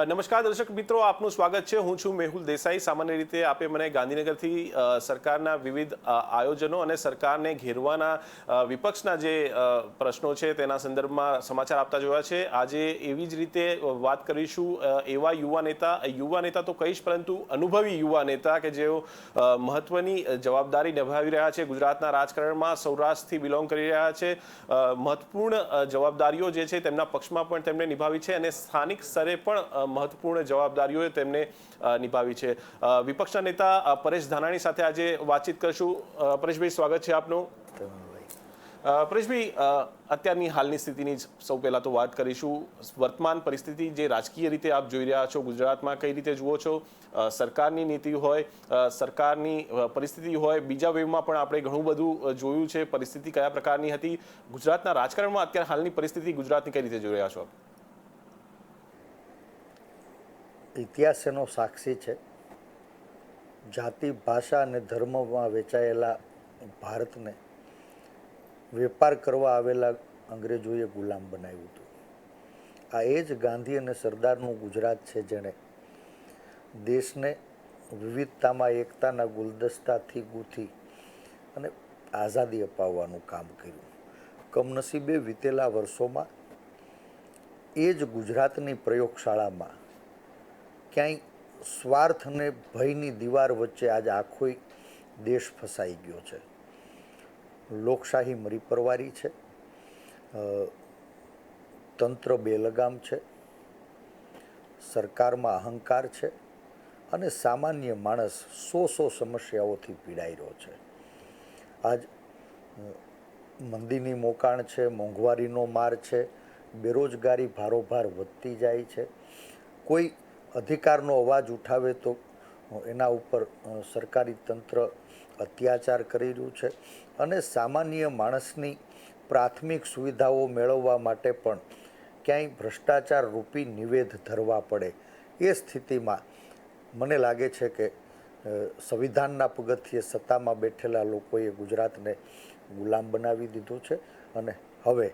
નમસ્કાર દર્શક મિત્રો, આપનું સ્વાગત છે. હું છું મેહુલ દેસાઈ. સામાન્ય રીતે આપે મને ગાંધીનગરથી સરકારના વિવિધ આયોજનો અને સરકારને ઘેરવાના વિપક્ષના જે પ્રશ્નો છે તેના સંદર્ભમાં સમાચાર આપતા જોયા છે. આજે એવી જ રીતે વાત કરીશું એવા યુવા નેતા તો કહીશ, પરંતુ અનુભવી યુવા નેતા કે જેઓ મહત્વની જવાબદારી નિભાવી રહ્યા છે ગુજરાતના રાજકારણમાં, સૌરાષ્ટ્રથી બિલોંગ કરી રહ્યા છે, મહત્વપૂર્ણ જવાબદારીઓ જે છે તેમના પક્ષમાં પણ તેમણે નિભાવી છે અને સ્થાનિક સ્તરે પણ મહત્વપૂર્ણ જવાબદારીઓ તેમને નિભાવી છે. વિપક્ષના નેતા પરેશ ધાનાણી સાથે આજે વાતચીત કરશું. પરેશભાઈ, સ્વાગત છે આપનું. પરેશભાઈ, અત્યારની હાલની સ્થિતિની સૌ પહેલા તો વાત કરીશું. વર્તમાન પરિસ્થિતિ જે રાજકીય રીતે આપ જોઈ રહ્યા છો ગુજરાતમાં, કઈ રીતે જુઓ છો? સરકારની નીતિ હોય, સરકારની પરિસ્થિતિ હોય, બીજા વેવમાં પણ આપણે ઘણું બધું જોયું છે. પરિસ્થિતિ કયા પ્રકારની હતી ગુજરાતના રાજકારણમાં? અત્યારે હાલની પરિસ્થિતિ ગુજરાતની કઈ રીતે જોઈ રહ્યા છો? ઇતિહાસ એનો સાક્ષી છે. જાતિ, ભાષા અને ધર્મમાં વેચાયેલા ભારતને વેપાર કરવા આવેલા અંગ્રેજોએ ગુલામ બનાવ્યું હતું. આ એ જ ગાંધી અને સરદારનું ગુજરાત છે જેણે દેશને વિવિધતામાં એકતાના ગુલદસ્તાથી ગૂંથી અને આઝાદી અપાવવાનું કામ કર્યું. કમનસીબે વીતેલા વર્ષોમાં એ જ ગુજરાતની પ્રયોગશાળામાં ક્યાંય સ્વાર્થ અને ભયની દીવાર વચ્ચે આજે આખો દેશ ફસાઈ ગયો છે. લોકશાહી મરી પરવારી છે, તંત્ર બેલગામ છે, સરકારમાં અહંકાર છે અને સામાન્ય માણસ સો સમસ્યાઓથી પીડાઈ રહ્યો છે. આજ મંદીની મોકાણ છે, મોંઘવારીનો માર છે, બેરોજગારી ભારોભાર વધતી જાય છે. કોઈ અધિકારનો અવાજ ઉઠાવે તો એના ઉપર સરકારી તંત્ર અત્યાચાર કરી રહ્યું છે અને સામાન્ય માણસની પ્રાથમિક સુવિધાઓ મેળવવા માટે પણ ક્યાંય ભ્રષ્ટાચાર રૂપી નિવેધ ધરવા પડે એ સ્થિતિમાં મને લાગે છે કે સંવિધાનના પગથિયે સત્તામાં બેઠેલા લોકોએ ગુજરાતને ગુલામ બનાવી દીધું છે અને હવે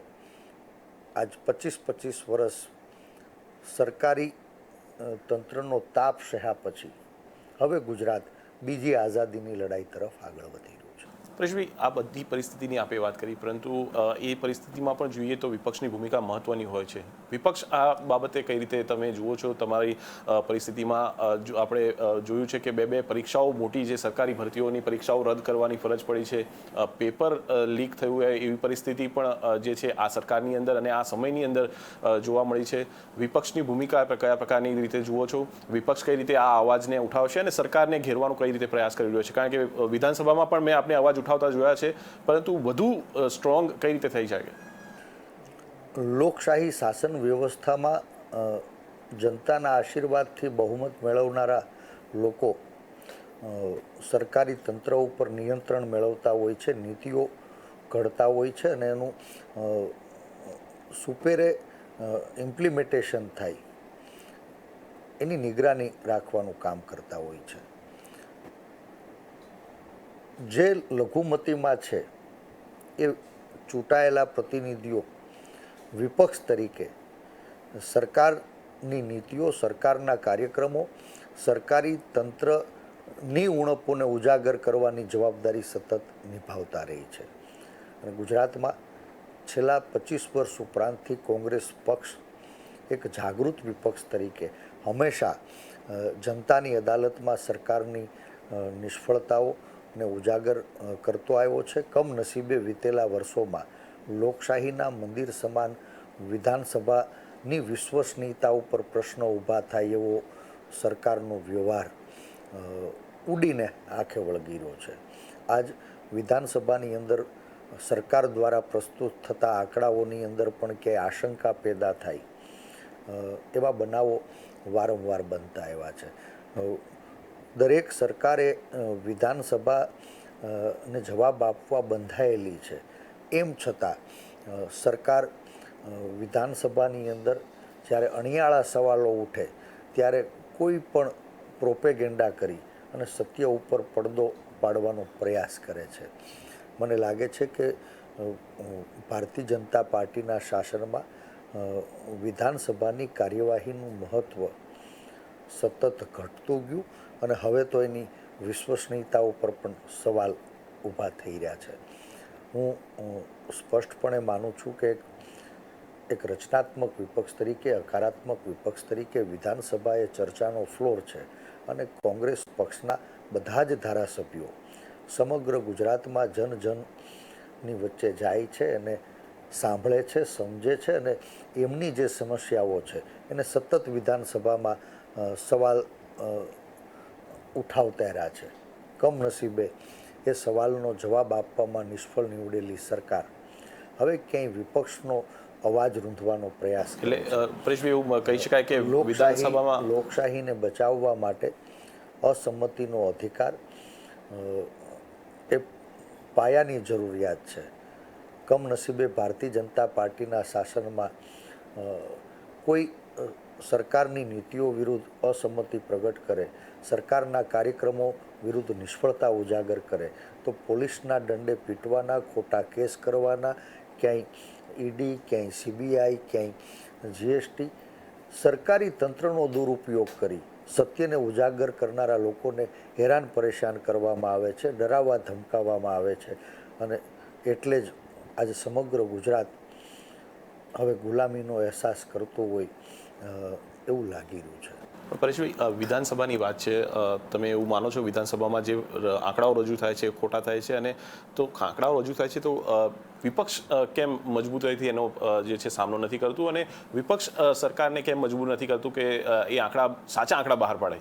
આજ 25 વર્ષ સરકારી તંત્રનો તાપ સહ્યા પછી હવે ગુજરાત બીજી આઝાદીની લડાઈ તરફ આગળ વધી રહ્યું છે. પરેશભાઈ, આ બધી પરિસ્થિતિની આપે વાત કરી, પરંતુ એ પરિસ્થિતિમાં પણ જોઈએ તો વિપક્ષની ભૂમિકા મહત્વની હોય છે. વિપક્ષ આ બાબતે કઈ રીતે તમે જુઓ છો? તમારી પરિસ્થિતિમાં આપણે જોયું છે કે બે પરીક્ષાઓ મોટી, જે સરકારી ભરતીઓની પરીક્ષાઓ રદ કરવાની ફરજ પડી છે. પેપર લીક થયું હોય એવી પરિસ્થિતિ પણ જે છે આ સરકારની અંદર અને આ સમયની અંદર જોવા મળી છે. વિપક્ષની ભૂમિકા કયા પ્રકારની રીતે જુઓ છો? વિપક્ષ કઈ રીતે આ અવાજને ઉઠાવશે અને સરકારને ઘેરવાનો કઈ રીતે પ્રયાસ કરી રહ્યો છે? કારણ કે વિધાનસભામાં પણ મેં આપણે અવાજ ઉઠાવતા જોયા છે, પરંતુ વધુ સ્ટ્રોંગ કઈ રીતે થઈ જાય? લોકશાહી શાસન વ્યવસ્થામાં જનતાના આશીર્વાદથી બહુમત મેળવનારા લોકો સરકારી તંત્ર ઉપર નિયંત્રણ મેળવતા હોય છે, નીતિઓ ઘડતા હોય છે અને એનું સુપેરે ઇમ્પ્લિમેન્ટેશન થાય એની નિગરાની રાખવાનું કામ કરતા હોય છે. જે લઘુમતીમાં છે એ ચૂંટાયેલા પ્રતિનિધિઓ વિપક્ષ તરીકે સરકારની નીતિઓ, સરકારના કાર્યક્રમો, સરકારી તંત્રની ઉણપોને ઉજાગર કરવાની જવાબદારી સતત નિભાવતા રહી છે. અને ગુજરાતમાં છેલ્લા 25 વર્ષ ઉપરાંતથી કોંગ્રેસ પક્ષ એક જાગૃત વિપક્ષ તરીકે હંમેશા જનતાની અદાલતમાં સરકારની નિષ્ફળતાઓને ઉજાગર કરતો આવ્યો છે. કમનસીબે વીતેલા વર્ષોમાં લોકશાહીના મંદિર સમાન વિધાનસભાની વિશ્વસનીયતા ઉપર પ્રશ્નો ઊભા થાય એવો સરકારનો વ્યવહાર ઉડીને આંખે વળગી રહ્યો છે. આજ વિધાનસભાની અંદર સરકાર દ્વારા પ્રસ્તુત થતા આંકડાઓની અંદર પણ ક્યાંય આશંકા પેદા થાય એવા બનાવો વારંવાર બનતા આવ્યા છે. દરેક સરકારે વિધાનસભાને જવાબ આપવા બંધાયેલી છે. એમ છતાં સરકાર વિધાનસભાની અંદર જ્યારે અણિયાળા સવાલો ઉઠે ત્યારે કોઈ પણ પ્રોપેગેન્ડા કરી અને સત્ય ઉપર પડદો પાડવાનો પ્રયાસ કરે છે. મને લાગે છે કે ભારતીય જનતા પાર્ટીના શાસનમાં વિધાનસભાની કાર્યવાહીનું મહત્ત્વ સતત ઘટતું ગયું અને હવે તો એની વિશ્વસનીયતા ઉપર પણ સવાલ ઊભા થઈ રહ્યા છે. હું સ્પષ્ટપણે માનું છું કે એક રચનાત્મક વિપક્ષ તરીકે, હકારાત્મક વિપક્ષ તરીકે વિધાનસભા એ ચર્ચાનો ફ્લોર છે અને કોંગ્રેસ પક્ષના બધા જ ધારાસભ્યો સમગ્ર ગુજરાતમાં જનની વચ્ચે જાય છે અને સાંભળે છે, સમજે છે અને એમની જે સમસ્યાઓ છે એને સતત વિધાનસભામાં સવાલ ઉઠાવતા રહ્યા છે. કમનસીબે એ સવાલનો જવાબ આપવામાં નિષ્ફળ નીવડેલી સરકાર હવે ક્યાંય વિપક્ષનો અવાજ રૂંધવાનો પ્રયાસ કરે એટલે પરેશભાઈ એવું કહી શકાય કે છે. વિધાનસભામાં લોકશાહીને બચાવવા માટે અસંમતિનો અધિકાર એ પાયાની જરૂરિયાત છે. કમનસીબે ભારતીય જનતા પાર્ટીના શાસનમાં કોઈ સરકારની નીતિઓ વિરુદ્ધ અસંમતિ પ્રગટ કરે, સરકારના કાર્યક્રમો વિરુદ્ધ નિષ્ફળતા ઉજાગર કરે તો પોલીસના દંડે પીટવાના, ખોટા કેસ કરવાના, ક્યાંય ઈડી, ક્યાંય સીબીઆઈ, ક્યાંય જીએસટી, સરકારી તંત્રનો દુરુપયોગ કરી સત્યને ઉજાગર કરનારા લોકોને હેરાન પરેશાન કરવામાં આવે છે, ડરાવવા ધમકાવવામાં આવે છે અને એટલે જ આજે સમગ્ર ગુજરાત હવે ગુલામીનો અહેસાસ કરતું હોય એવું લાગી રહ્યું છે. પરેશભાઈ, વિધાનસભાની વાત છે, તમે એવું માનો છો વિધાનસભામાં જે આંકડાઓ રજૂ થાય છે ખોટા થાય છે, અને તો આંકડાઓ રજૂ થાય છે તો વિપક્ષ કેમ મજબૂતાઈથી એનો જે છે સામનો નથી કરતું, અને વિપક્ષ સરકારને કેમ મજબૂર નથી કરતું કે એ આંકડા સાચા આંકડા બહાર પાડે?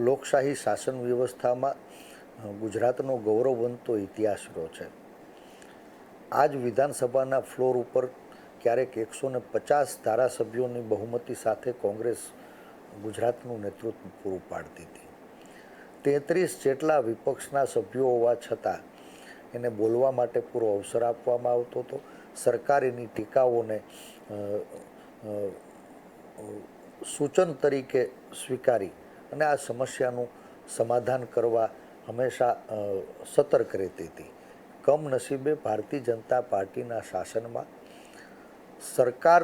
લોકશાહી શાસન વ્યવસ્થામાં ગુજરાતનો ગૌરવવંતો ઇતિહાસ રહ્યો છે. આજ વિધાનસભાના ફ્લોર ઉપર ક્યારેક 150 ધારાસભ્યોની બહુમતી સાથે કોંગ્રેસ ગુજરાતનું નેતૃત્વ પૂરું પાડતી હતી. 33 જેટલા વિપક્ષના સભ્યો હોવા છતાં એને બોલવા માટે પૂરો અવસર આપવામાં આવતો હતો. સરકાર એની ટીકાઓને સૂચન તરીકે સ્વીકારી અને આ સમસ્યાનું સમાધાન કરવા હંમેશા સતર્ક રહેતી હતી. કમનસીબે ભારતીય જનતા પાર્ટીના શાસનમાં સરકાર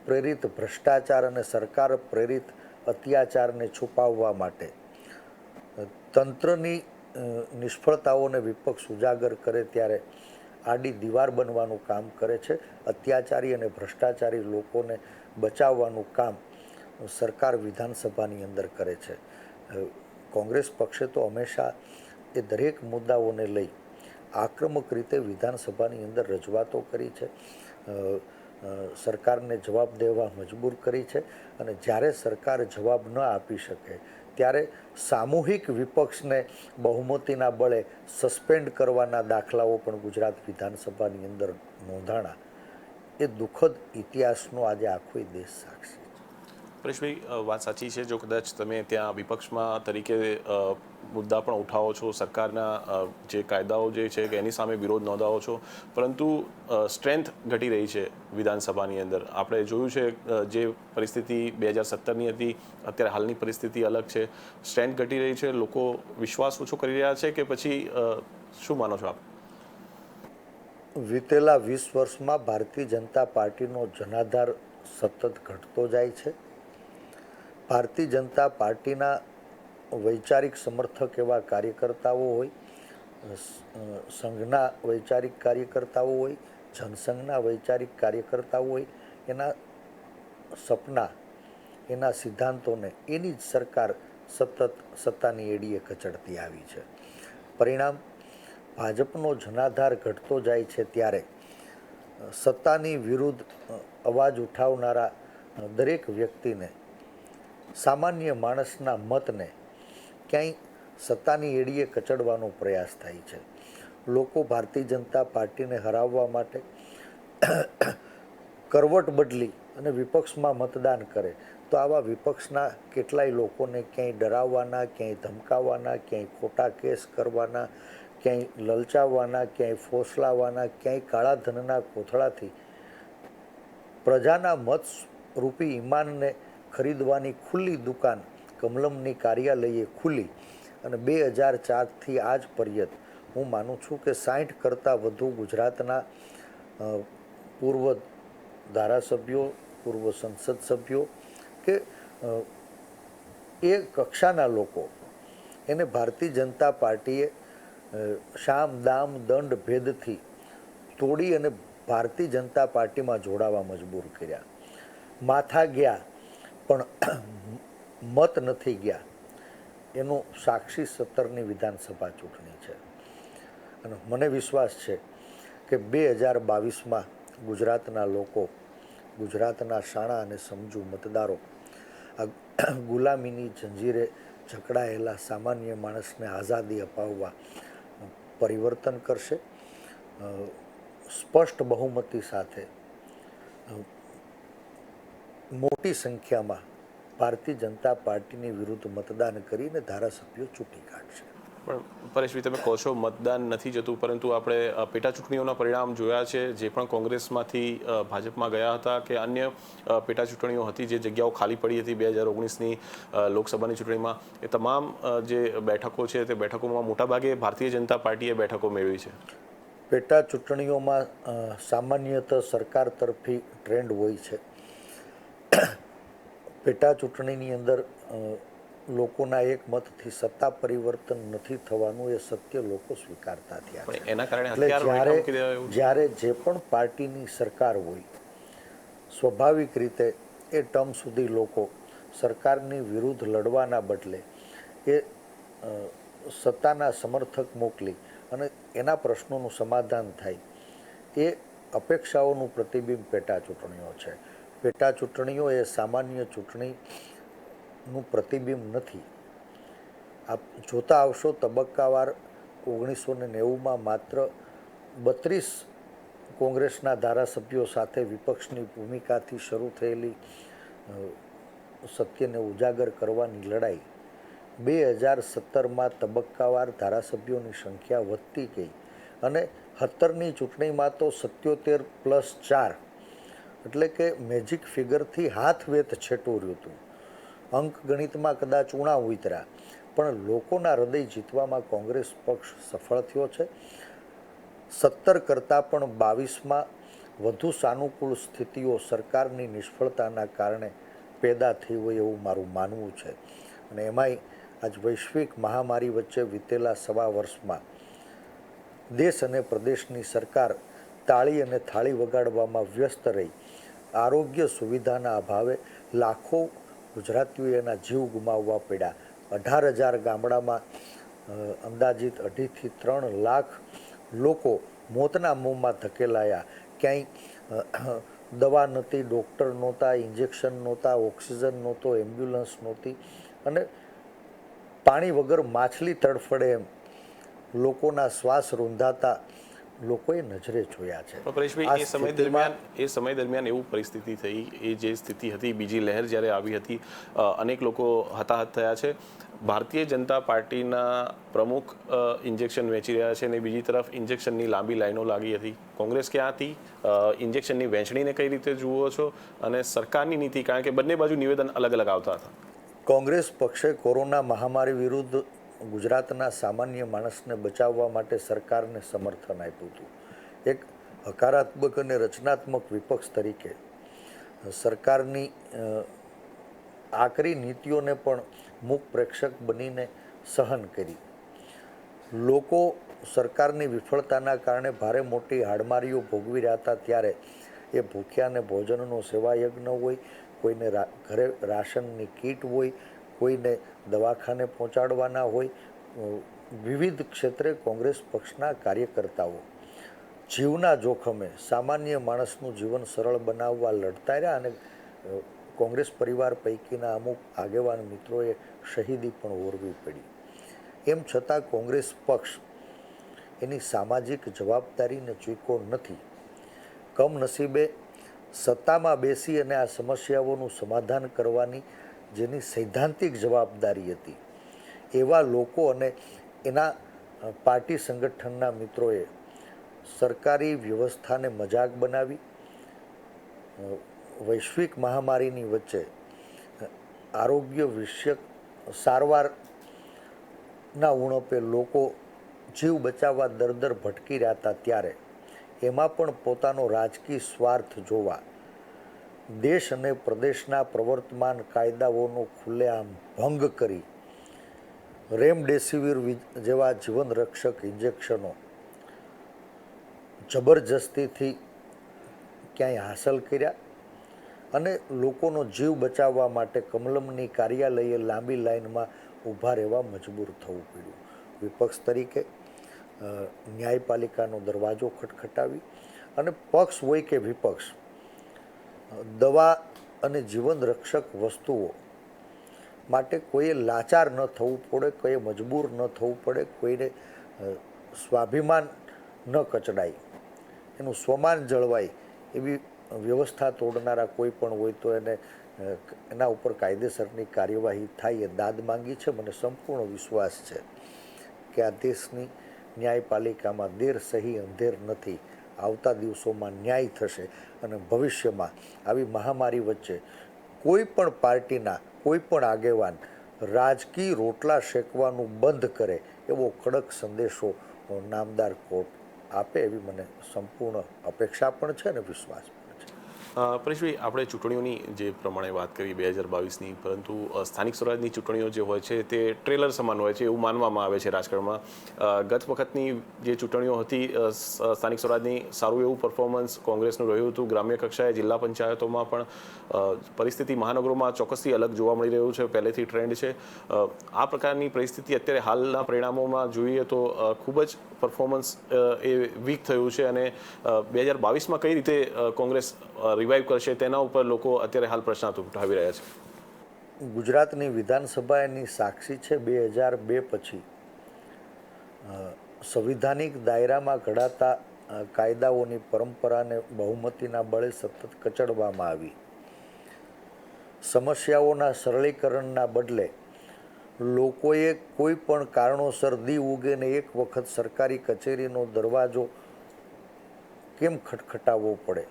પ્રેરિત ભ્રષ્ટાચાર અને સરકાર પ્રેરિત અત્યાચારને છુપાવવા માટે તંત્રની નિષ્ફળતાઓને વિપક્ષ ઉજાગર કરે ત્યારે આડી દીવાર બનવાનું કામ કરે છે. અત્યાચારી અને ભ્રષ્ટાચારી લોકોને બચાવવાનું કામ સરકાર વિધાનસભાની અંદર કરે છે. કોંગ્રેસ પક્ષે તો હંમેશા એ દરેક મુદ્દાઓને લઈ આક્રમક રીતે વિધાનસભાની અંદર રજૂઆતો કરી છે, સરકારને જવાબ દેવા મજબૂર કરી છે અને જ્યારે સરકાર જવાબ ન આપી શકે ત્યારે સામૂહિક વિપક્ષને બહુમતીના બળે સસ્પેન્ડ કરવાના દાખલાઓ પણ ગુજરાત વિધાનસભાની અંદર નોંધાણા. એ દુઃખદ ઇતિહાસનો આજે આખો દેશ સાક્ષી. પરેશભાઈ, વાત સાચી છે. જો કદાચ તમે ત્યાં વિપક્ષમાં તરીકે મુદ્દા પણ ઉઠાવો છો, સરકારના જે કાયદાઓ જે છે કે એની સામે વિરોધ નોંધાવો છો, પરંતુ સ્ટ્રેન્થ ઘટી રહી છે વિધાનસભાની અંદર. આપણે જોયું છે જે પરિસ્થિતિ 2017ની હતી, અત્યારે હાલની પરિસ્થિતિ અલગ છે. સ્ટ્રેન્થ ઘટી રહી છે, લોકો વિશ્વાસ ઓછો કરી રહ્યા છે કે પછી શું માનો છો આપ? વીતેલા 20 વર્ષમાં ભારતીય જનતા પાર્ટીનો જનાધાર સતત ઘટતો જાય છે. ભારતીય જનતા પાર્ટીના વૈચારિક સમર્થક એવા કાર્યકર્તાઓ હોય, સંઘના વૈચારિક કાર્યકર્તાઓ હોય, જનસંઘના વૈચારિક કાર્યકર્તાઓ હોય, એના સપના, એના સિદ્ધાંતોને એની જ સરકાર સતત સત્તાની એડીએ કચડતી આવી છે. પરિણામ ભાજપનો જનાધાર ઘટતો જાય છે ત્યારે સત્તાની વિરુદ્ધ અવાજ ઉઠાવનારા દરેક વ્યક્તિને, સામાન્ય માણસના મતને ક્યાંય સત્તાની એડીએ કચડવાનો પ્રયાસ થાય છે. લોકો ભારતીય જનતા પાર્ટીને હરાવવા માટે કરવટ બદલી અને વિપક્ષમાં મતદાન કરે તો આવા વિપક્ષના કેટલાય લોકોને ક્યાંય ડરાવવાના, ક્યાંય ધમકાવવાના, ક્યાંય ખોટા કેસ કરવાના, ક્યાંય લલચાવવાના, ક્યાંય ફોસલાવાના, ક્યાંય કાળા ધનના કોથળાથી પ્રજાના મત રૂપી ઈમાનને ખરીદવાની ખુલ્લી દુકાન કમલમની કાર્યાલયે ખુલી અને 2004થી આજ પર્યંત હું માનું છું કે 60 કરતાં વધુ ગુજરાતના પૂર્વ ધારાસભ્યો, પૂર્વ સંસદ સભ્યો કે એ કક્ષાના લોકો એને ભારતીય જનતા પાર્ટીએ શામ દામ દંડ ભેદથી તોડી અને ભારતીય જનતા પાર્ટીમાં જોડાવા મજબૂર કર્યા. માથા ગયા પણ મત નથી ગયા. એનું સાક્ષી 17ની વિધાનસભા ચૂંટણી છે. અને મને વિશ્વાસ છે કે 2022માં ગુજરાતના લોકો, ગુજરાતના શાણા અને સમજુ મતદારો આ ગુલામીની જંજીરે જકડાયેલા સામાન્ય માણસને આઝાદી અપાવવા પરિવર્તન કરશે. સ્પષ્ટ બહુમતી સાથે મોટી સંખ્યામાં ભારતીય જનતા પાર્ટીની વિરુદ્ધ મતદાન કરીને ધારાસભ્યો ચૂંટી કાઢશે. પણ પરેશભાઈ, તમે કહો છો મતદાન નથી જતું, પરંતુ આપણે પેટા ચૂંટણીઓના પરિણામ જોયા છે. જે પણ કોંગ્રેસમાંથી ભાજપમાં ગયા હતા કે અન્ય પેટા ચૂંટણીઓ હતી, જે જગ્યાઓ ખાલી પડી હતી 2019ની લોકસભાની ચૂંટણીમાં, એ તમામ જે બેઠકો છે તે બેઠકોમાં મોટાભાગે ભારતીય જનતા પાર્ટીએ બેઠકો મેળવી છે. પેટા ચૂંટણીઓમાં સામાન્યતઃ સરકાર તરફી ટ્રેન્ડ હોય છે. પેટા ચૂંટણીની અંદર લોકોના એક મતથી સત્તા પરિવર્તન નથી થવાનું, એ સત્ય લોકો સ્વીકારતા થયા છે. એના કારણે એટલે જ્યારે જે પણ પાર્ટીની સરકાર હોય, સ્વાભાવિક રીતે એ ટર્મ સુધી લોકો સરકારની વિરુદ્ધ લડવાના બદલે એ સત્તાના સમર્થક મોકલી અને એના પ્રશ્નોનું સમાધાન થાય, એ અપેક્ષાઓનું પ્રતિબિંબ પેટા ચૂંટણીઓ છે. પેટા ચૂંટણીઓ એ સામાન્ય ચૂંટણીનું પ્રતિબિંબ નથી. આપ જોતા આવશો તબક્કાવાર 1990માં માત્ર 32 કોંગ્રેસના ધારાસભ્યો સાથે વિપક્ષની ભૂમિકાથી શરૂ થયેલી સત્યને ઉજાગર કરવાની લડાઈ 2017માં તબક્કાવાર ધારાસભ્યોની સંખ્યા વધતી ગઈ અને 17ની ચૂંટણીમાં તો 77+4 એટલે કે મેજિક ફિગરથી હાથ વેત છેટું રહ્યું હતું. અંક ગણિતમાં કદાચ ઉણા ઉતર્યા, પણ લોકોના હૃદય જીતવામાં કોંગ્રેસ પક્ષ સફળ થયો છે. 17 કરતાં પણ 22માં વધુ સાનુકૂળ સ્થિતિઓ સરકારની નિષ્ફળતાના કારણે પેદા થઈ હોય એવું મારું માનવું છે. અને એમાંય આજ વૈશ્વિક મહામારી વચ્ચે વીતેલા સવા વર્ષમાં દેશ અને પ્રદેશની સરકાર તાળી અને થાળી વગાડવામાં વ્યસ્ત રહી. આરોગ્ય સુવિધાના અભાવે લાખો ગુજરાતીઓએ એના જીવ ગુમાવવા પડ્યા. 18,000 ગામડામાં અંદાજિત 2.5થી 3 લાખ લોકો મોતના મુંહમાં ધકેલાયા. ક્યાંય દવા નહોતી, ડૉક્ટર નહોતા, ઇન્જેક્શન નહોતા, ઓક્સિજન નહોતો, એમ્બ્યુલન્સ નહોતી અને પાણી વગર માછલી તડફડે એમ લોકોના શ્વાસ રૂંધાતા લોકોએ નજરે જોયા છે. પરેશભાઈ, એ સમય દરમિયાન એવું પરિસ્થિતિ થઈ, એ જે સ્થિતિ હતી, બીજી લહેર જ્યારે આવી હતી, અનેક લોકો હતાહત થયા છે. ભારતીય જનતા પાર્ટીના પ્રમુખ ઇન્જેક્શન વેચી રહ્યા છે અને બીજી તરફ ઇન્જેક્શનની લાંબી લાઈનો લાગી હતી. કોંગ્રેસ ક્યાં હતી? ઇન્જેક્શનની વહેંચણીને કઈ રીતે જુઓ છો અને સરકારની નીતિ, કારણ કે બંને બાજુ નિવેદન અલગ અલગ આવતા હતા. કોંગ્રેસ પક્ષે કોરોના મહામારી વિરુદ્ધ ગુજરાતના સામાન્ય માણસને બચાવવા માટે સરકારને સમર્થન આપ્યું હતું. એક હકારાત્મક અને રચનાત્મક વિપક્ષ તરીકે સરકારની આકરી નીતિઓને પણ મૂક પ્રેક્ષક બનીને સહન કરી. લોકો સરકારની વિફળતાના કારણે ભારે મોટી હાડમારીઓ ભોગવી રહ્યા હતા, ત્યારે એ ભૂખ્યાને ભોજનનો સેવાયજ્ઞ હોય, કોઈને ઘરે રાશનની કીટ હોય, કોઈને દવાખાને પહોંચાડવાના હોય, વિવિધ ક્ષેત્રે કોંગ્રેસ પક્ષના કાર્યકર્તાઓ જીવના જોખમે સામાન્ય માણસનું જીવન સરળ બનાવવા લડતા રહ્યા અને કોંગ્રેસ પરિવાર પૈકીના અમુક આગેવાન મિત્રોએ શહીદી પણ ઓરવી પડી. એમ છતાં કોંગ્રેસ પક્ષ એની સામાજિક જવાબદારીને ચૂક્યો નથી. કમનસીબે સત્તામાં બેસી અને આ સમસ્યાઓનું સમાધાન કરવાની જેની સૈદ્ધાંતિક જવાબદારી હતી, એવા લોકો અને એના પાર્ટી સંગઠનના મિત્રોએ સરકારી વ્યવસ્થાને મજાક બનાવી વૈશ્વિક મહામારીની વચ્ચે આરોગ્ય વિષયક સારવારના ઉણપે લોકો જીવ બચાવવા દર ભટકી રહ્યા હતા, ત્યારે એમાં પણ પોતાનો રાજકીય સ્વાર્થ જોવા દેશ અને પ્રદેશના પ્રવર્તમાન કાયદાઓનો ખુલ્લેઆમ ભંગ કરી રેમડેસિવિર જેવા જીવન રક્ષક ઇન્જેક્શનો જબરજસ્તીથી ક્યાંય હાંસલ કર્યા અને લોકોનો જીવ બચાવવા માટે કમલમની કાર્યાલયે લાંબી લાઇનમાં ઊભા રહેવા મજબૂર થવું પડ્યું. વિપક્ષ તરીકે ન્યાયપાલિકાનો દરવાજો ખટખટાવી અને પક્ષ હોય કે વિપક્ષ દવા અને જીવન રક્ષક વસ્તુઓ માટે કોઈએ લાચાર ન થવું પડે, કોઈએ મજબૂર ન થવું પડે, કોઈને સ્વાભિમાન ન કચડાય, એનું સ્વમાન જળવાય એવી વ્યવસ્થા તોડનારા કોઈ પણ હોય તો એના ઉપર કાયદેસરની કાર્યવાહી થાય એ દાદ માંગી છે. મને સંપૂર્ણ વિશ્વાસ છે કે આ દેશની ન્યાયપાલિકામાં દેર સહી અંધેર નથી. આવતા દિવસોમાં ન્યાય થશે અને ભવિષ્યમાં આવી મહામારી વચ્ચે કોઈ પણ પાર્ટીના કોઈ પણ આગેવાન રાજકીય રોટલા શેકવાનું બંધ કરે એવો કડક સંદેશો નામદાર કોર્ટ આપે એવી મને સંપૂર્ણ અપેક્ષા પણ છે અને વિશ્વાસ પણ છે. પરેશભાઈ, આપણે ચૂંટણીઓની જે પ્રમાણે વાત કરી 2022ની, પરંતુ સ્થાનિક સ્વરાજની ચૂંટણીઓ જે હોય છે તે ટ્રેલર સમાન હોય છે એવું માનવામાં આવે છે રાજકારણમાં. ગત વખતની જે ચૂંટણીઓ હતી સ્થાનિક સ્વરાજની સારું એવું પરફોર્મન્સ કોંગ્રેસનું રહ્યું હતું. ગ્રામ્ય કક્ષાએ જિલ્લા પંચાયતોમાં પણ પરિસ્થિતિ મહાનગરોમાં ચોક્કસથી અલગ જોવા મળી રહ્યું છે, પહેલેથી ટ્રેન્ડ છે. આ પ્રકારની પરિસ્થિતિ અત્યારે હાલના પરિણામોમાં જોઈએ તો ખૂબ જ પરફોર્મન્સ એ વીક થયું છે અને 2022માં કઈ રીતે કોંગ્રેસ રિવાઇવ કરશે તેના ઉપર લોકો અત્યારે હાલ પ્રશ્ન ઉઠાવી રહ્યા છે. ગુજરાતની વિધાનસભા એની સાક્ષી છે. 2002 પછી સંવિધાનિક દાયરામાં ઘડાતા કાયદાઓની પરંપરાને બહુમતીના બળે સતત કચડવામાં આવી. સમસ્યાઓના સરળીકરણના બદલે લોકોએ કોઈ પણ કારણોસર દી ઉગે ને એક વખત સરકારી કચેરીનો દરવાજો કેમ ખટખટાવવો પડે,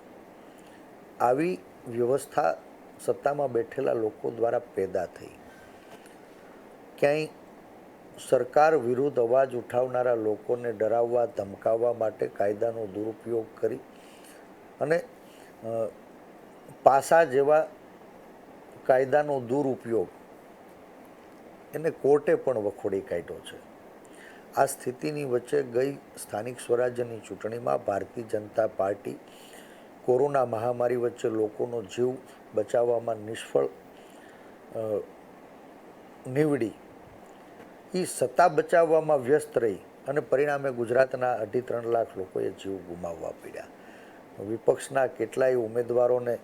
આવી વ્યવસ્થા સત્તામાં બેઠેલા લોકો દ્વારા પેદા થઈ. ક્યાંય સરકાર વિરુદ્ધ અવાજ ઉઠાવનારા લોકોને ડરાવવા ધમકાવવા માટે કાયદાનો દુરુપયોગ કરી અને પાસા જેવા કાયદાનો દુરુપયોગ એને કોર્ટે પણ વખોડી કાઢ્યો છે. આ સ્થિતિની વચ્ચે ગઈ સ્થાનિક સ્વરાજ્યની ચૂંટણીમાં ભારતીય જનતા પાર્ટી કોરોના મહામારી વચ્ચે લોકોનો જીવ બચાવવામાં નિષ્ફળ નીવડી. એ સત્તા બચાવવામાં વ્યસ્ત રહી અને પરિણામે ગુજરાતના 2.5-3 લાખ લોકોએ જીવ ગુમાવવા પડ્યા. વિપક્ષના કેટલાય ઉમેદવારોને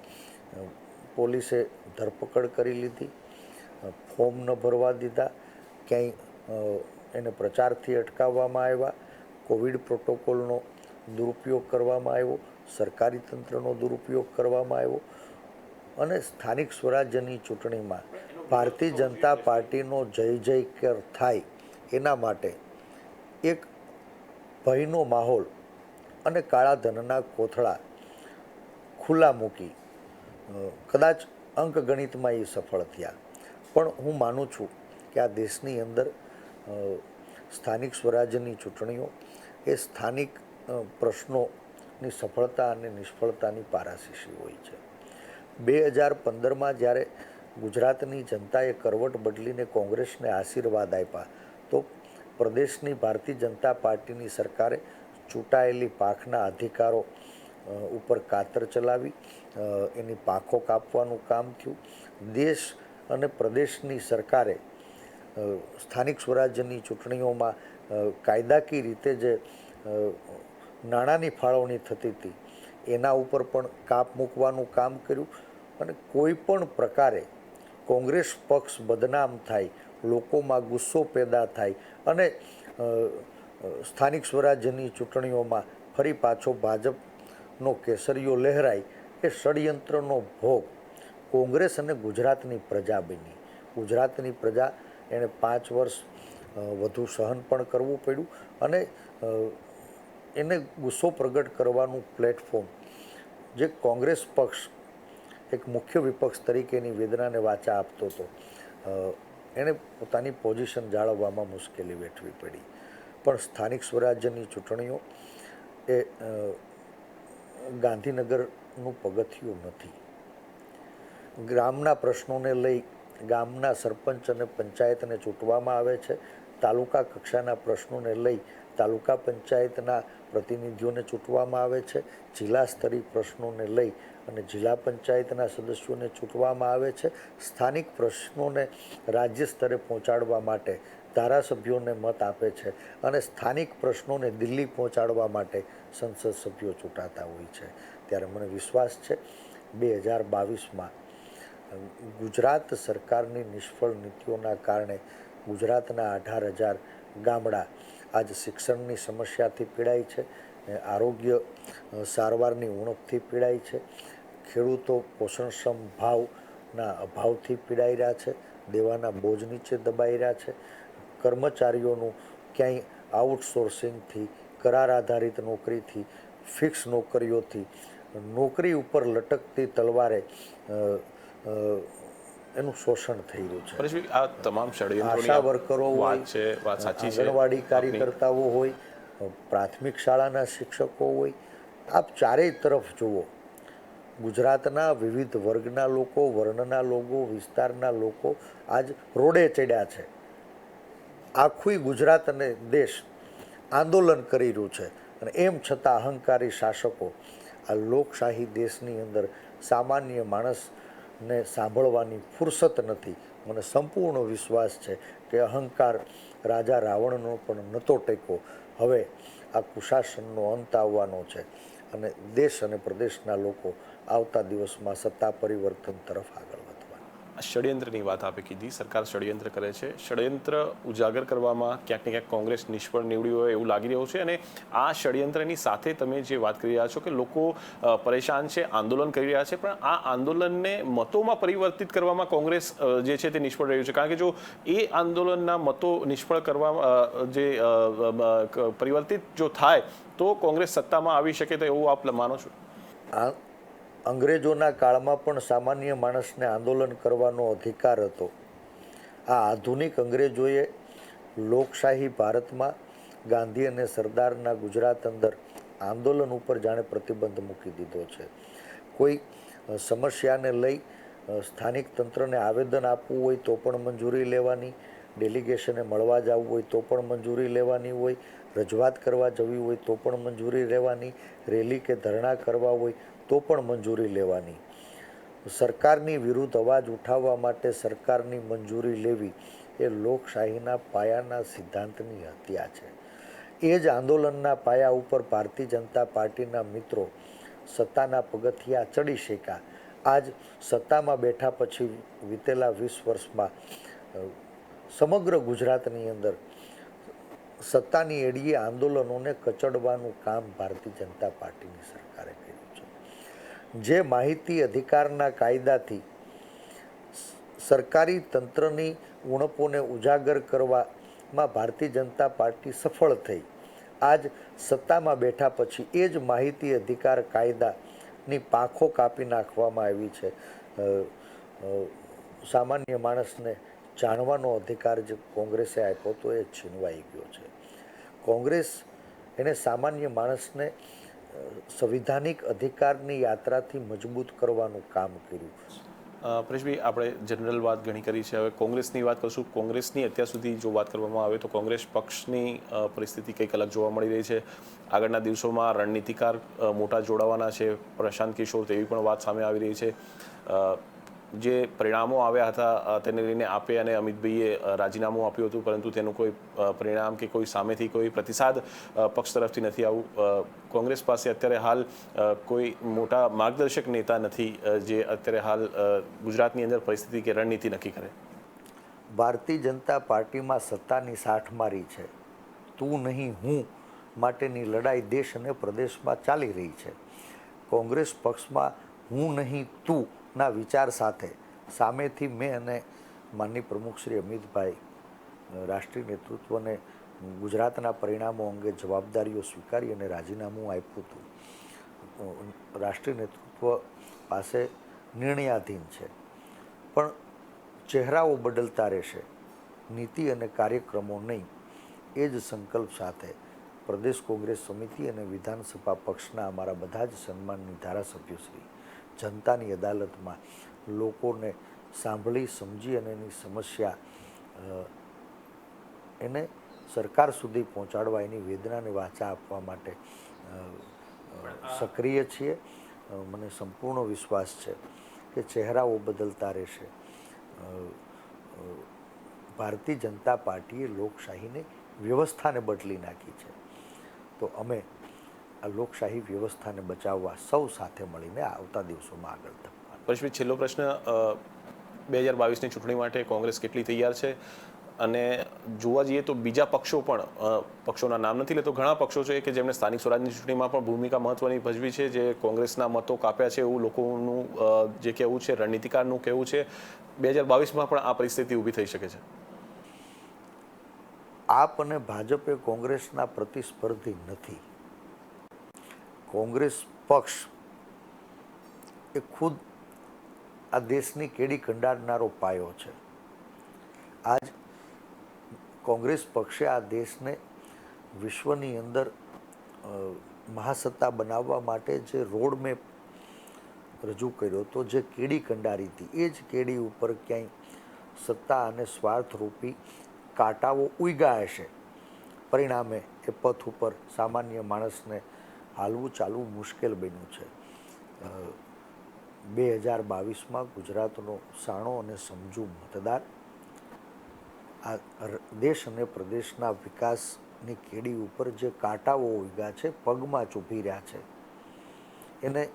પોલીસે ધરપકડ કરી લીધી, ફોર્મ ન ભરવા દીધા, ક્યાંય એને પ્રચારથી અટકાવવામાં આવ્યા, કોવિડ પ્રોટોકોલનો દુરુપયોગ કરવામાં આવ્યો, સરકારી તંત્રનો દુરુપયોગ કરવામાં આવ્યો અને સ્થાનિક સ્વરાજ્યની ચૂંટણીમાં ભારતીય જનતા પાર્ટીનો જય જયકાર થાય એના માટે એક ભયનો માહોલ અને કાળા ધનના કોથળા ખુલ્લા મૂકી કદાચ અંકગણિતમાં એ સફળ થયા. પણ હું માનું છું કે આ દેશની અંદર સ્થાનિક સ્વરાજ્યની ચૂંટણીઓ એ સ્થાનિક પ્રશ્નોની સફળતા અને નિષ્ફળતાની પારાશીશી હોય છે. 2015માં જ્યારે ગુજરાતની જનતાએ કરવટ બદલીને કોંગ્રેસને આશીર્વાદ આપ્યા તો પ્રદેશની ભારતીય જનતા પાર્ટીની સરકારે ચૂંટાયેલી પાંખના અધિકારો ઉપર કાતર ચલાવી એની પાંખો કાપવાનું કામ થયું. દેશ અને પ્રદેશની સરકારે સ્થાનિક સ્વરાજ્યની ચૂંટણીઓમાં કાયદાકીય રીતે જે નાણાંની ફાળવણી થતી હતી એના ઉપર પણ કાપ મૂકવાનું કામ કર્યું અને કોઈ પણ પ્રકારે કોંગ્રેસ પક્ષ બદનામ થાય, લોકોમાં ગુસ્સો પેદા થાય અને સ્થાનિક સ્વરાજ્યની ચૂંટણીઓમાં ફરી પાછો ભાજપનો કેસરીઓ લહેરાય એ ષડયંત્રનો ભોગ કોંગ્રેસ અને ગુજરાતની પ્રજા બની. ગુજરાતની પ્રજા એણે 5 વર્ષ વધુ સહન પણ કરવું પડ્યું અને એને ગુસ્સો પ્રગટ કરવાનું પ્લેટફોર્મ જે કોંગ્રેસ પક્ષ એક મુખ્ય વિપક્ષ તરીકેની વેદનાને વાચા આપતો હતો એણે પોતાની પોઝિશન જાળવવામાં મુશ્કેલી વેઠવી પડી. પણ સ્થાનિક સ્વરાજ્યની ચૂંટણીઓ એ ગાંધીનગરનું પગથિયું નથી. ગ્રામના પ્રશ્નોને લઈ ગામના સરપંચ અને પંચાયતને ચૂંટવામાં આવે છે. તાલુકા કક્ષાના પ્રશ્નોને લઈ તાલુકા પંચાયતના પ્રતિનિધિઓને ચૂંટવામાં આવે છે. જિલ્લા સ્તરીય પ્રશ્નોને લઈ અને જિલ્લા પંચાયતના સદસ્યોને ચૂંટવામાં આવે છે. સ્થાનિક પ્રશ્નોને રાજ્ય સ્તરે પહોંચાડવા માટે ધારાસભ્યોને મત આપે છે અને સ્થાનિક પ્રશ્નોને દિલ્હી પહોંચાડવા માટે સંસદ સભ્યો ચૂંટાતા હોય છે. ત્યારે મને વિશ્વાસ છે 2022માં ગુજરાત સરકારની નિષ્ફળ નીતિઓના કારણે ગુજરાતના 18,000 ગામડા આજ શિક્ષણની સમસ્યાથી પીડાય છે, આરોગ્ય સારવારની ઉણપથી પીડાય છે, ખેડૂતો પોષણક્ષમ ભાવના અભાવથી પીડાઈ રહ્યા છે, દેવાના બોજ નીચે દબાઈ રહ્યા છે, કર્મચારીઓનું ક્યાંય આઉટસોર્સિંગથી, કરાર આધારિત નોકરીથી, ફિક્સ નોકરીઓથી નોકરી ઉપર લટકતી તલવારે એનું શોષણ થઈ રહ્યું છે. પરેશભાઈ, આ તમામ ષડયંત્રોની આશા વર્કરો હોય, વાત છે, વાત સાચી છે. આંગણવાડી કાર્યકર્તાઓ હોય, પ્રાથમિક શાળાના શિક્ષકો હોય, આપ ચારેય તરફ જુઓ, ગુજરાતના વિવિધ વર્ગના લોકો, વર્ણના લોકો, વિસ્તારના લોકો આજ રોડે ચડ્યા છે. આખું ગુજરાત અને દેશ આંદોલન કરી રહ્યું છે અને એમ છતાં અહંકારી શાસકો આ લોકશાહી દેશની અંદર સામાન્ય માણસને સાંભળવાની ફુરસત નથી. મને સંપૂર્ણ વિશ્વાસ છે કે અહંકાર રાજા રાવણનો પણ નહોતો ટેકો. હવે આ કુશાસનનો અંત આવવાનો છે અને દેશ અને પ્રદેશના લોકો આવતા દિવસમાં સત્તા પરિવર્તન તરફ આગળ વધવાના. ષડયંત્રની વાત આપે કીધી, સરકાર ષડયંત્ર કરે છે. ષડયંત્ર ઉજાગર કરવામાં ક્યાંક ને ક્યાંક કોંગ્રેસ નિષ્ફળ નીવડી હોય એવું લાગી રહ્યું છે. અને આ ષડયંત્રની સાથે તમે જે વાત કરી રહ્યા છો કે લોકો પરેશાન છે, આંદોલન કરી રહ્યા છે, પણ આ આંદોલનને મતોમાં પરિવર્તિત કરવામાં કોંગ્રેસ જે છે તે નિષ્ફળ રહ્યું છે. કારણ કે જો એ આંદોલનના મતો નિષ્ફળ કરવામાં જે પરિવર્તિત જો થાય તો કોંગ્રેસ સત્તામાં આવી શકે, તો એવું આપ માનો છો? અંગ્રેજોના કાળમાં પણ સામાન્ય માણસને આંદોલન કરવાનો અધિકાર હતો. આ આધુનિક અંગ્રેજોએ લોકશાહી ભારતમાં ગાંધી અને સરદારના ગુજરાત અંદર આંદોલન ઉપર જાણે પ્રતિબંધ મૂકી દીધો છે. કોઈ સમસ્યાને લઈ સ્થાનિક તંત્રને આવેદન આપવું હોય તો પણ મંજૂરી લેવાની, ડેલિગેશને મળવા જવું હોય તો પણ મંજૂરી લેવાની હોય, રજૂઆત કરવા જવી હોય તો પણ મંજૂરી લેવાની, રેલી કે ધરણા કરવા હોય તો પણ મંજૂરી લેવાની. સરકારની વિરુદ્ધ અવાજ ઉઠાવવા માટે સરકારની મંજૂરી લેવી એ લોકશાહીના પાયાના સિદ્ધાંતની હત્યા છે. એ જ આંદોલનના પાયા ઉપર ભારતીય જનતા પાર્ટીના મિત્રો સત્તાના પગથિયા ચડી શક્યા. આજ સત્તામાં બેઠા પછી વીતેલા 20 વર્ષમાં સમગ્ર ગુજરાતની અંદર સત્તાની એડીએ આંદોલનોને કચડવાનું કામ ભારતીય જનતા પાર્ટીની સરકારે કર્યું છે. જે માહિતી અધિકારના કાયદાથી સરકારી તંત્રની ઉણપોને ઉજાગર કરવામાં ભારતીય જનતા પાર્ટી સફળ થઈ, આજ સત્તામાં બેઠા પછી એ જ માહિતી અધિકાર કાયદાની પાંખો કાપી નાખવામાં આવી છે. સામાન્ય માણસને જાણવાનો અધિકાર જે કોંગ્રેસે આપ્યો હતો એ છીનવાઈ ગયો છે. કોંગ્રેસ એને સામાન્ય માણસને સંવિધાનિક અધિકારની યાત્રાથી મજબૂત કરવાનું કામ કર્યું. પરેશભાઈ, આપણે જનરલ વાત ઘણી કરી છે, હવે કોંગ્રેસની વાત કરશું. કોંગ્રેસની અત્યાર સુધી જો વાત કરવામાં આવે તો કોંગ્રેસ પક્ષની પરિસ્થિતિ કંઈક અલગ જોવા મળી રહી છે. આગળના દિવસોમાં રણનીતિકાર મોટા જોડાવાના છે, પ્રશાંત કિશોર, તેવી પણ વાત સામે આવી રહી છે. જે પરિણામો આવ્યા હતા તેને લઈને આપે અને અમિતભાઈએ રાજીનામું આપ્યું હતું, પરંતુ તેનું કોઈ પરિણામ કે કોઈ સામેથી કોઈ પ્રતિસાદ પક્ષ તરફથી નથી આવ્યું. કોંગ્રેસ પાસે અત્યારે હાલ કોઈ મોટા માર્ગદર્શક નેતા નથી જે અત્યારે હાલ ગુજરાતની અંદર પરિસ્થિતિ કે રણનીતિ નક્કી કરે. ભારતીય જનતા પાર્ટીમાં સત્તાની સાઠમારી છે. તું નહીં હું માટેની લડાઈ દેશ અને પ્રદેશમાં ચાલી રહી છે. કોંગ્રેસ પક્ષમાં હું નહીં તું ના વિચાર સાથે સામેથી મેં અને માનનીય પ્રમુખ શ્રી અમિતભાઈ રાષ્ટ્રીય નેતૃત્વને ગુજરાતના પરિણામો અંગે જવાબદારીઓ સ્વીકારી અને રાજીનામું આપ્યું હતું. રાષ્ટ્રીય નેતૃત્વ પાસે નિર્ણયાધીન છે, પણ ચહેરાઓ બદલતા રહેશે, નીતિ અને કાર્યક્રમો નહીં. એ જ સંકલ્પ સાથે પ્રદેશ કોંગ્રેસ સમિતિ અને વિધાનસભા પક્ષના અમારા બધા જ સન્માનની ધારાસભ્યશ્રી જનતાની અદાલતમાં લોકોને સાંભળી સમજી અને એની સમસ્યા એને સરકાર સુધી પહોંચાડવા, એની વેદનાને વાચા આપવા માટે સક્રિય છીએ. મને સંપૂર્ણ વિશ્વાસ છે કે ચહેરાઓ બદલતા રહેશે. ભારતીય જનતા પાર્ટીએ લોકશાહીની વ્યવસ્થાને બદલી નાખી છે, તો અમે આ લોકશાહી વ્યવસ્થાને બચાવવા સૌ સાથે મળીને આવતા દિવસોમાં આગળ ધપવાના. પરેશભાઈ, છેલ્લો પ્રશ્ન, 2022ની ચૂંટણી માટે કોંગ્રેસ કેટલી તૈયાર છે? અને જોવા જઈએ તો બીજા પક્ષો પણ, પક્ષોના નામ નથી લેતો, ઘણા પક્ષો છે કે જેમણે સ્થાનિક સ્વરાજની ચૂંટણીમાં પણ ભૂમિકા મહત્વની ભજવી છે, જે કોંગ્રેસના મતો કાપ્યા છે, એવું લોકોનું જે કહેવું છે, રણનીતિકારનું કહેવું છે. 2022માં પણ આ પરિસ્થિતિ ઊભી થઈ શકે છે. આપ અને ભાજપ એ કોંગ્રેસના પ્રતિસ્પર્ધી નથી. કોંગ્રેસ પક્ષ એ ખુદ આ દેશની કેડી કંડારનારો પાયો છે. આજ કોંગ્રેસ પક્ષે આ દેશને વિશ્વની અંદર મહાસત્તા બનાવવા માટે જે રોડમેપ રજૂ કર્યો હતો, જે કેડી કંડારી હતી, એ જ કેડી ઉપર ક્યાંય સત્તા અને સ્વાર્થરૂપી કાંટાઓ ઉગ્યા હશે. પરિણામે એ પથ ઉપર સામાન્ય માણસને હાલવું ચાલવું મુશ્કેલ બન્યું છે. 2022માં ગુજરાતનો સાણો અને સમજુ મતદાર આ દેશ અને પ્રદેશના વિકાસની કેડી ઉપર જે કાંટાઓ ઉગ્યા છે, પગમાં ચૂભી રહ્યા છે, એને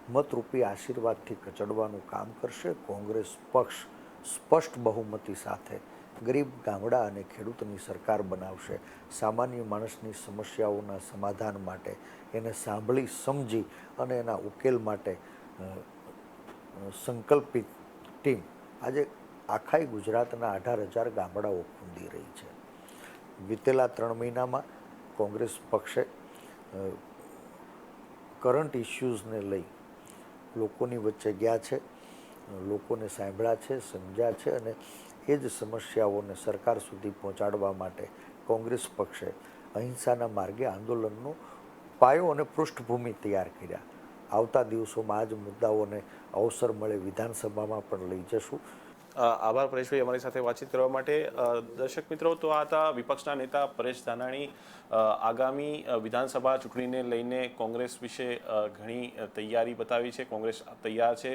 મતરૂપી આશીર્વાદથી કચડવાનું કામ કરશે. કોંગ્રેસ પક્ષ સ્પષ્ટ બહુમતી સાથે ગરીબ, ગામડા અને ખેડૂતની સરકાર બનાવશે. સામાન્ય માણસની સમસ્યાઓના સમાધાન માટે, એને સાંભળી સમજી અને એના ઉકેલ માટે સંકલ્પિત ટીમ આજે આખા ગુજરાતના 18,000 ગામડાઓ ખૂંદી રહી છે. વિતેલા 3 મહિનામાં કોંગ્રેસ પક્ષે કરંટ ઇસ્યુઝને લઈ લોકોની વચ્ચે ગયા છે, લોકોને સાંભળ્યા છે, સમજ્યા છે, અને એ જ સમસ્યાઓને સરકાર સુધી પહોંચાડવા માટે કોંગ્રેસ પક્ષે અહિંસાના માર્ગે આંદોલનનો પાયો અને પૃષ્ઠભૂમિ તૈયાર કર્યા. આવતા દિવસોમાં આ જ મુદ્દાઓને અવસર મળે વિધાનસભામાં પણ લઈ જશું. આભાર પરેશભાઈ, અમારી સાથે વાતચીત કરવા માટે. દર્શક મિત્રો, તો આ હતા વિપક્ષના નેતા પરેશ ધાનાણી. આગામી વિધાનસભા ચૂંટણીને લઈને કોંગ્રેસ વિશે ઘણી તૈયારી બતાવી છે. કોંગ્રેસ તૈયાર છે.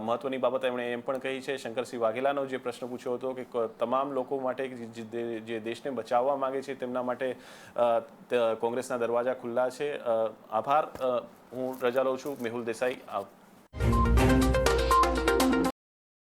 મહત્વની બાબત એમણે એમ પણ કહી છે, શંકરસિંહ વાઘેલાનો જે પ્રશ્ન પૂછ્યો હતો કે તમામ લોકો માટે જે દેશને બચાવવા માંગે છે તેમના માટે કોંગ્રેસના દરવાજા ખુલ્લા છે. આભાર. હું રજા લઉં છું. મેહુલ દેસાઈ.